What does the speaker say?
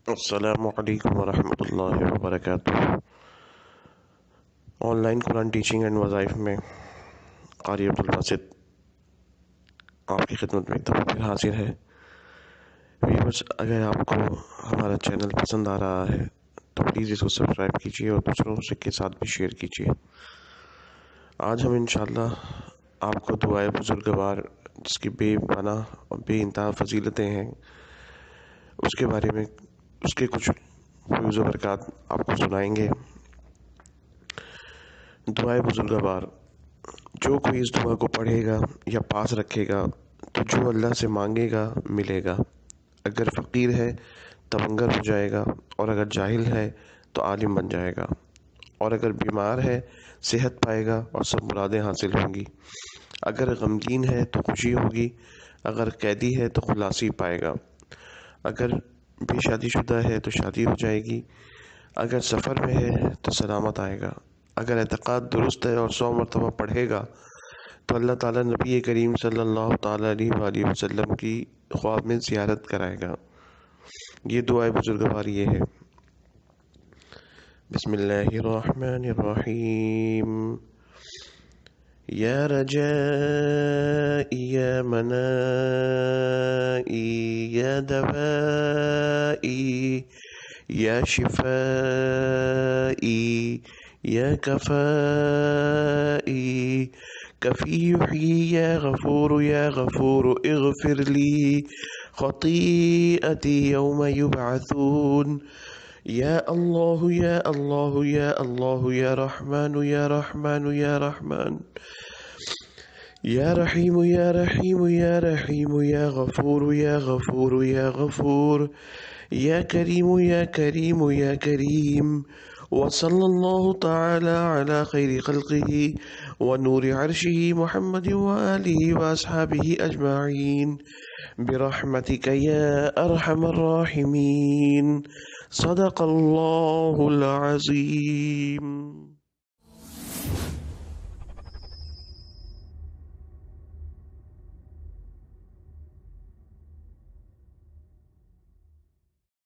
السلام علیکم ورحمۃ اللہ وبرکاتہ۔ On line Quran teaching and وظائف میں قاری عبدالباسط آپ کی خدمت میں ایک دفعہ پھر حاضر ہے۔ ویورز، اگر آپ کو ہمارا چینل پسند آ رہا ہے تو پلیز اس کو سبسکرائب کیجیے اور دوسروں کے ساتھ بھی شیئر کیجیے۔ آج ہم انشاءاللہ آپ کو دعائے بزرگوار، جس کی بے پناہ اور بے انتہا فضیلتیں ہیں، اس کے بارے میں اس کے کچھ فیوز و برکات آپ کو سنائیں گے۔ دعائے بزرگوار، جو کوئی اس دعا کو پڑھے گا یا پاس رکھے گا تو جو اللہ سے مانگے گا ملے گا۔ اگر فقیر ہے تونگر ہو جائے گا، اور اگر جاہل ہے تو عالم بن جائے گا، اور اگر بیمار ہے صحت پائے گا اور سب مرادیں حاصل ہوں گی۔ اگر غمگین ہے تو خوشی ہوگی، اگر قیدی ہے تو خلاصی پائے گا، اگر بھی شادی شدہ ہے تو شادی ہو جائے گی، اگر سفر میں ہے تو سلامت آئے گا، اگر اعتقاد درست ہے اور 100 مرتبہ پڑھے گا تو اللہ تعالیٰ نبی کریم صلی اللہ تعالیٰ علیہ وآلہ وسلم کی خواب میں زیارت کرائے گا۔ یہ دعائے بزرگوار یہ ہے: بسم اللہ الرحمن الرحیم، یا رجائی یا منائی یا دوائی یا شفائی یا کفائی کفی یحیی یا غفور اغفر لی خطیئتی یوم یبعثون، یا اللہ یا اللہ یا اللہ یا رحمان یا رحمان یا رحمان، یا رحیم یا رحیم یا رحیم، یا غفور یا غفور یا غفور، یا کریم یا کریم یا کریم۔ وصلی اللہ تعالی علی خیر خلقہ ونور عرشہ محمد وآلہ واصحابہ اجمعین برحمتک یا ارحم الراحمین۔ صدق اللہ العظیم۔